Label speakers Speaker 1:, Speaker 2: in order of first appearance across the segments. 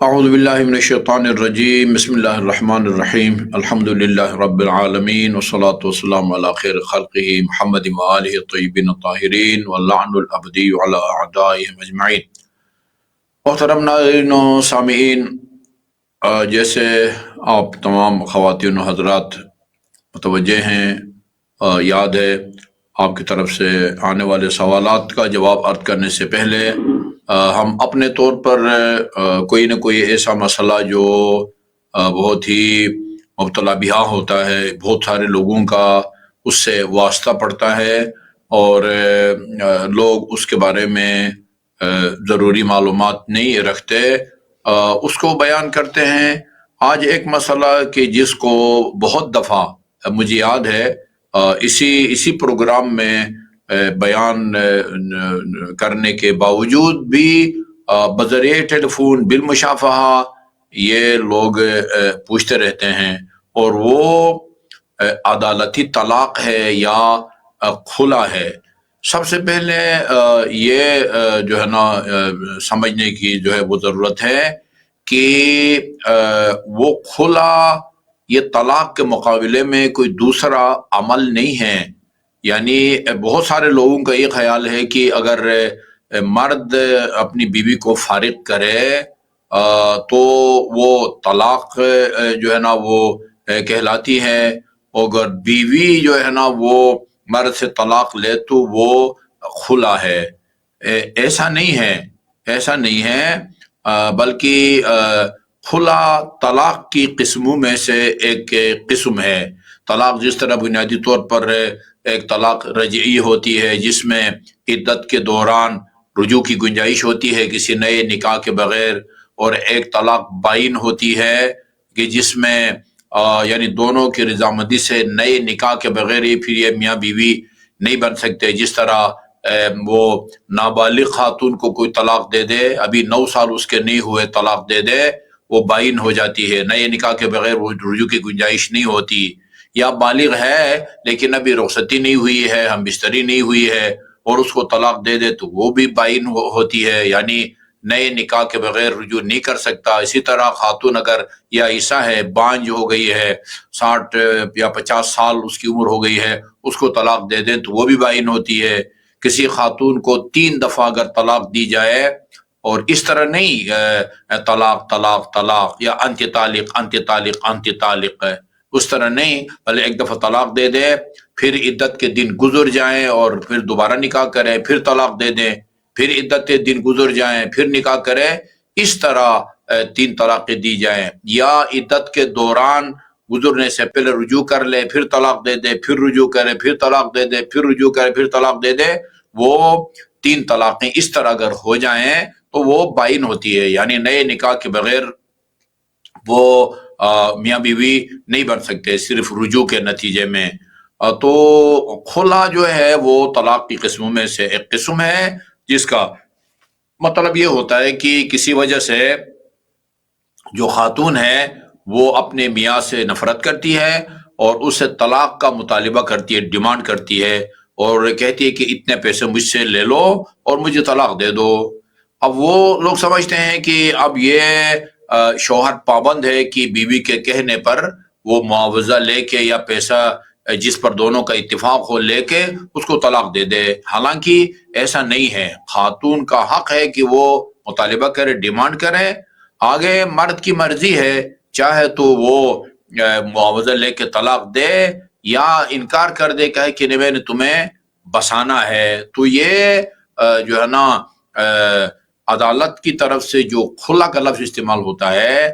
Speaker 1: اعوذ باللہ من الشیطان الرجیم، بسم اللہ الرحمن الرحیم، الحمد للہ رب العالمین والصلاة والسلام علی خیر خلقہ محمد وآلہ الطیبین الطاہرین واللعن الابدی علی اعدائہم اجمعین۔ محترم ناظرین و سامعین، جیسے آپ تمام خواتین و حضرات متوجہ ہیں، یاد ہے آپ کی طرف سے آنے والے سوالات کا جواب عرض کرنے سے پہلے ہم اپنے طور پر کوئی نہ کوئی ایسا مسئلہ جو بہت ہی مبتلا بہا ہوتا ہے، بہت سارے لوگوں کا اس سے واسطہ پڑتا ہے اور لوگ اس کے بارے میں ضروری معلومات نہیں رکھتے، اس کو بیان کرتے ہیں۔ آج ایک مسئلہ کہ جس کو بہت دفعہ مجھے یاد ہے اسی پروگرام میں بیان کرنے کے باوجود بھی بذریعہ ٹیلی فون بالمشافہہ یہ لوگ پوچھتے رہتے ہیں، اور وہ عدالتی طلاق ہے یا کھلا ہے۔ سب سے پہلے یہ جو ہے نا سمجھنے کی جو ہے وہ ضرورت ہے کہ وہ کھلا یہ طلاق کے مقابلے میں کوئی دوسرا عمل نہیں ہے۔ یعنی بہت سارے لوگوں کا یہ خیال ہے کہ اگر مرد اپنی بیوی کو فارغ کرے تو وہ طلاق جو ہے نا وہ کہلاتی ہے، اور اگر بیوی جو ہے نا وہ مرد سے طلاق لے تو وہ کھلا ہے۔ ایسا نہیں ہے، بلکہ کھلا طلاق کی قسموں میں سے ایک قسم ہے۔ طلاق جس طرح بنیادی طور پر ایک طلاق رجعی ہوتی ہے جس میں عدت کے دوران رجوع کی گنجائش ہوتی ہے کسی نئے نکاح کے بغیر، اور ایک طلاق بائن ہوتی ہے کہ جس میں یعنی دونوں کی رضامندی سے نئے نکاح کے بغیر ہی پھر یہ میاں بیوی نہیں بن سکتے۔ جس طرح وہ نابالغ خاتون کو کوئی طلاق دے دے، ابھی 9 سال اس کے نہیں ہوئے، طلاق دے دے، وہ بائن ہو جاتی ہے، نئے نکاح کے بغیر وہ رجوع کی گنجائش نہیں ہوتی۔ یا بالغ ہے لیکن ابھی رخصتی نہیں ہوئی ہے، ہم بستری نہیں ہوئی ہے، اور اس کو طلاق دے دے تو وہ بھی بائن ہوتی ہے، یعنی نئے نکاح کے بغیر رجوع نہیں کر سکتا۔ اسی طرح خاتون اگر یا عیسیٰ ہے، بانجھ ہو گئی ہے، 60 یا 50 سال اس کی عمر ہو گئی ہے، اس کو طلاق دے دیں تو وہ بھی بائن ہوتی ہے۔ کسی خاتون کو 3 دفعہ اگر طلاق دی جائے، اور اس طرح نہیں طلاق طلاق طلاق یا انت طالق انت طالق انت طالق، اس طرح نہیں، بلکہ ایک دفعہ طلاق دے دے، پھر عدت کے دن گزر جائیں اور پھر دوبارہ نکاح کریں، پھر طلاق دے دیں، پھر عدت کے دن گزر جائیں، پھر نکاح کریں، اس طرح 3 طلاقیں دی جائیں۔ یا عدت کے دوران گزرنے سے پہلے رجوع کر لے، پھر طلاق دے دے، پھر رجوع کرے، پھر طلاق دے دے، پھر رجوع کرے، پھر طلاق دے دے، وہ 3 طلاقیں اس طرح اگر ہو جائیں تو وہ بائن ہوتی ہے، یعنی نئے نکاح کے بغیر وہ میاں بیوی نہیں بن سکتے، صرف رجوع کے نتیجے میں۔ تو کھلا جو ہے وہ طلاق کی قسموں میں سے ایک قسم ہے، جس کا مطلب یہ ہوتا ہے کہ کسی وجہ سے جو خاتون ہے وہ اپنے میاں سے نفرت کرتی ہے اور اس سے طلاق کا مطالبہ کرتی ہے، ڈیمانڈ کرتی ہے، اور کہتی ہے کہ اتنے پیسے مجھ سے لے لو اور مجھے طلاق دے دو۔ اب وہ لوگ سمجھتے ہیں کہ اب یہ شوہر پابند ہے کہ بیوی کے کہنے پر وہ معاوضہ لے کے یا پیسہ جس پر دونوں کا اتفاق ہو لے کے اس کو طلاق دے دے، حالانکہ ایسا نہیں ہے۔ خاتون کا حق ہے کہ وہ مطالبہ کرے، ڈیمانڈ کرے، آگے مرد کی مرضی ہے، چاہے تو وہ معاوضہ لے کے طلاق دے یا انکار کر دے، کہے کہ میں نے تمہیں بسانا ہے۔ تو یہ جو ہے نا عدالت کی طرف سے جو کھلا کا لفظ استعمال ہوتا ہے،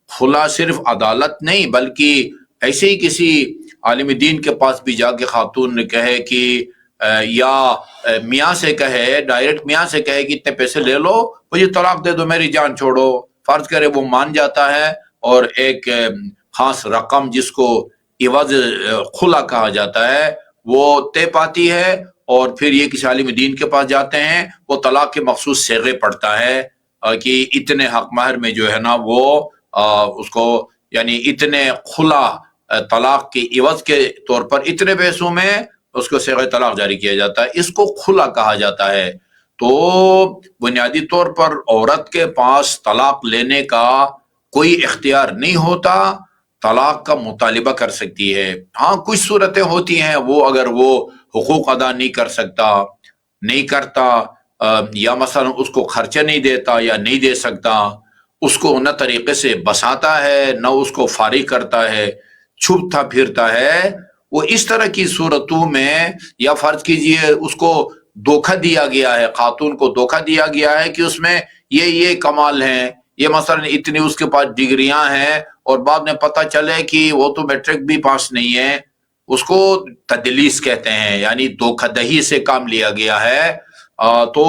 Speaker 1: کھلا صرف عدالت نہیں بلکہ ایسے ہی کسی عالم دین کے پاس بھی جا کے خاتون نے کہے کہ یا میاں سے کہے، ڈائریکٹ میاں سے کہے کہ اتنے پیسے لے لو، مجھے طلاق دے دو، میری جان چھوڑو، فرض کرے وہ مان جاتا ہے، اور ایک خاص رقم جس کو عوض کھلا کہا جاتا ہے وہ طے پاتی ہے، اور پھر یہ کسی عالم دین کے پاس جاتے ہیں، وہ طلاق کے مخصوص صیغے پڑھتا ہے کہ اتنے حق مہر میں جو ہے نا وہ اس کو یعنی اتنے کھلا طلاق کے عوض کے طور پر اتنے پیسوں میں اس کو صیغہ طلاق جاری کیا جاتا ہے، اس کو کھلا کہا جاتا ہے۔ تو بنیادی طور پر عورت کے پاس طلاق لینے کا کوئی اختیار نہیں ہوتا، طلاق کا مطالبہ کر سکتی ہے۔ ہاں کچھ صورتیں ہوتی ہیں، وہ اگر وہ حقوق ادا نہیں کر سکتا، نہیں کرتا، یا مثلا اس کو خرچہ نہیں دیتا یا نہیں دے سکتا، اس کو نہ طریقے سے بساتا ہے نہ اس کو فارغ کرتا ہے، چھپتا پھرتا ہے، وہ اس طرح کی صورتوں میں، یا فرض کیجئے اس کو دھوکہ دیا گیا ہے، خاتون کو دھوکہ دیا گیا ہے کہ اس میں یہ کمال ہیں، یہ مثلا اتنی اس کے پاس ڈگریاں ہیں، اور بعد میں پتہ چلے کہ وہ تو میٹرک بھی پاس نہیں ہے، اس کو تدلیس کہتے ہیں، یعنی دھوکہ دہی سے کام لیا گیا ہے۔ تو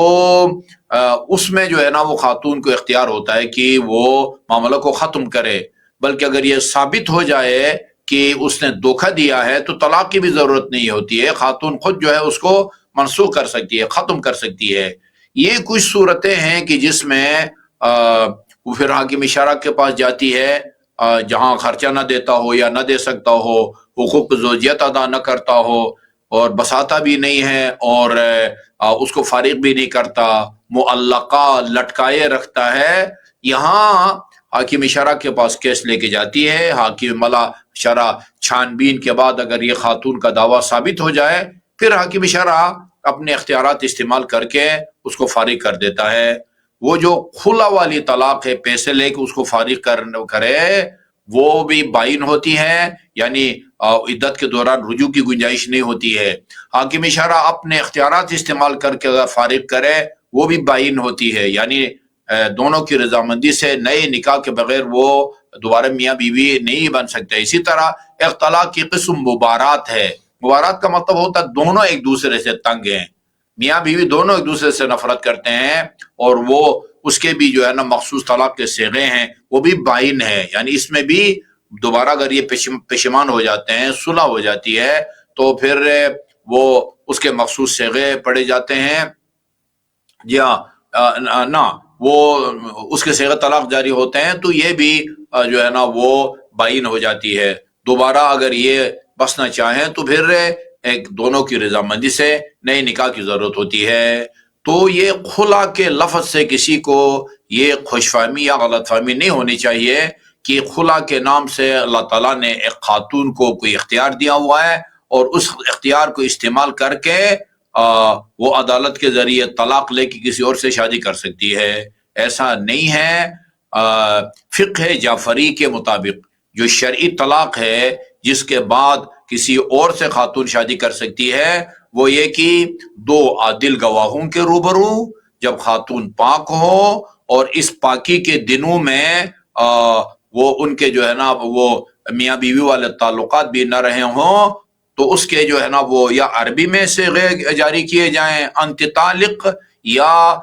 Speaker 1: اس میں جو ہے نا وہ خاتون کو اختیار ہوتا ہے کہ وہ معاملہ کو ختم کرے، بلکہ اگر یہ ثابت ہو جائے کہ اس نے دھوکہ دیا ہے تو طلاق کی بھی ضرورت نہیں ہوتی ہے، خاتون خود جو ہے اس کو منسوخ کر سکتی ہے، ختم کر سکتی ہے۔ یہ کچھ صورتیں ہیں کہ جس میں وہ پھر حاکم شرع کے پاس جاتی ہے، جہاں خرچہ نہ دیتا ہو یا نہ دے سکتا ہو، حقوق زوجیت ادا نہ کرتا ہو، اور بساتا بھی نہیں ہے، اور اس کو فارغ بھی نہیں کرتا، معلقہ لٹکائے رکھتا ہے، یہاں حاکم شرع کے پاس کیس لے کے جاتی ہے۔ حاکم شرع چھان بین کے بعد اگر یہ خاتون کا دعویٰ ثابت ہو جائے، پھر حاکم شرع اپنے اختیارات استعمال کر کے اس کو فارغ کر دیتا ہے۔ وہ جو خلا والی طلاق ہے، پیسے لے کے اس کو فارغ کرے، وہ بھی بائن ہوتی ہے، یعنی عدت کے دوران رجوع کی گنجائش نہیں ہوتی ہے۔ حاکم شرع اپنے اختیارات استعمال کر کے اگر فارغ کرے، وہ بھی بائن ہوتی ہے، یعنی دونوں کی رضامندی سے نئے نکاح کے بغیر وہ دوبارہ میاں بیوی نہیں بن سکتے۔ اسی طرح ایک طلاق کی قسم مبارات ہے۔ مبارات کا مطلب ہوتا ہے دونوں ایک دوسرے سے تنگ ہیں، میاں بیوی دونوں ایک دوسرے سے نفرت کرتے ہیں، اور وہ اس کے بھی جو ہے نا مخصوص طلاق کے صیغے ہیں، وہ بھی بائن ہے، یعنی اس میں بھی دوبارہ اگر یہ پشیمان ہو جاتے ہیں، صلح ہو جاتی ہے، تو پھر وہ اس کے مخصوص صیغے پڑے جاتے ہیں، یا نہ وہ اس کے صیغے طلاق جاری ہوتے ہیں، تو یہ بھی جو ہے نا وہ بائن ہو جاتی ہے۔ دوبارہ اگر یہ بسنا چاہیں تو پھر ایک دونوں کی رضامندی سے نئے نکاح کی ضرورت ہوتی ہے۔ تو یہ خلا کے لفظ سے کسی کو یہ خوش فہمی یا غلط فہمی نہیں ہونی چاہیے کہ خلا کے نام سے اللہ تعالیٰ نے ایک خاتون کو کوئی اختیار دیا ہوا ہے، اور اس اختیار کو استعمال کر کے وہ عدالت کے ذریعے طلاق لے کے کسی اور سے شادی کر سکتی ہے۔ ایسا نہیں ہے۔ فقہ جعفری کے مطابق جو شرعی طلاق ہے جس کے بعد کسی اور سے خاتون شادی کر سکتی ہے، وہ یہ کہ دو عادل گواہوں کے روبرو جب خاتون پاک ہو، اور اس پاکی کے دنوں میں وہ ان کے جو ہے نا وہ میاں بیوی والے تعلقات بھی نہ رہے ہوں، تو اس کے جو ہے نا وہ یا عربی میں سے جاری کیے جائیں انت طالق، یا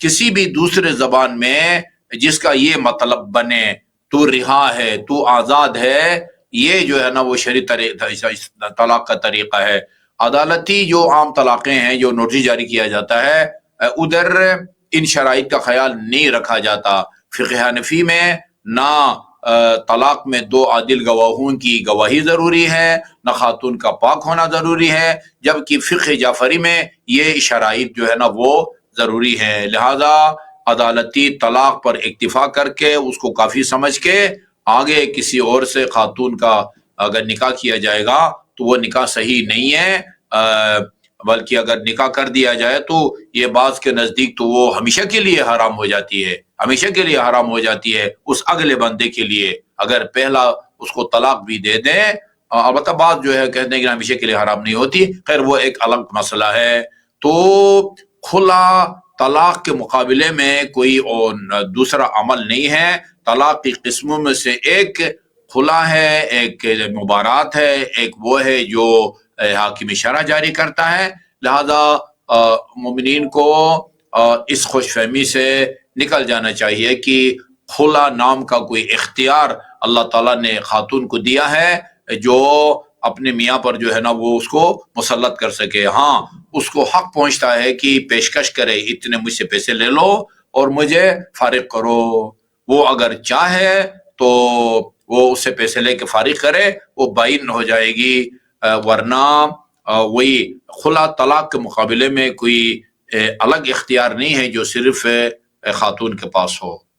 Speaker 1: کسی بھی دوسرے زبان میں جس کا یہ مطلب بنے تو رہا ہے، تو آزاد ہے۔ یہ جو ہے نا وہ شرعی طلاق کا طریقہ ہے۔ عدالتی جو عام طلاقیں ہیں، جو نوٹس جاری کیا جاتا ہے، ادھر ان شرائط کا خیال نہیں رکھا جاتا۔ فقہ حنفی میں نہ طلاق میں دو عادل گواہوں کی گواہی ضروری ہے، نہ خاتون کا پاک ہونا ضروری ہے، جبکہ فقہ جعفری میں یہ شرائط جو ہے نا وہ ضروری ہے۔ لہذا عدالتی طلاق پر اکتفا کر کے اس کو کافی سمجھ کے آگے کسی اور سے خاتون کا اگر نکاح کیا جائے گا تو وہ نکاح صحیح نہیں ہے، بلکہ اگر نکاح کر دیا جائے تو یہ بعض کے نزدیک تو وہ ہمیشہ کے لیے حرام ہو جاتی ہے، ہمیشہ کے لیے حرام ہو جاتی ہے اس اگلے بندے کے لیے، اگر پہلا اس کو طلاق بھی دے دیں۔ البتہ بعض جو ہے کہتے ہیں کہ ہمیشہ کے لیے حرام نہیں ہوتی، خیر وہ ایک الگ مسئلہ ہے۔ تو خلا طلاق کے مقابلے میں کوئی اور دوسرا عمل نہیں ہے۔ طلاق کی قسموں میں سے ایک خلا ہے، ایک مبارات ہے، ایک وہ ہے جو حاکم شرع جاری کرتا ہے۔ لہذا مومنین کو اس خوش فہمی سے نکل جانا چاہیے کہ خلا نام کا کوئی اختیار اللہ تعالیٰ نے خاتون کو دیا ہے جو اپنے میاں پر جو ہے نا وہ اس کو مسلط کر سکے۔ ہاں اس کو حق پہنچتا ہے کہ پیشکش کرے، اتنے مجھ سے پیسے لے لو اور مجھے فارغ کرو۔ وہ اگر چاہے تو وہ اس سے پیسے لے کے فارغ کرے، وہ بائن ہو جائے گی، ورنہ وہی خلا طلاق کے مقابلے میں کوئی الگ اختیار نہیں ہے جو صرف خاتون کے پاس ہو۔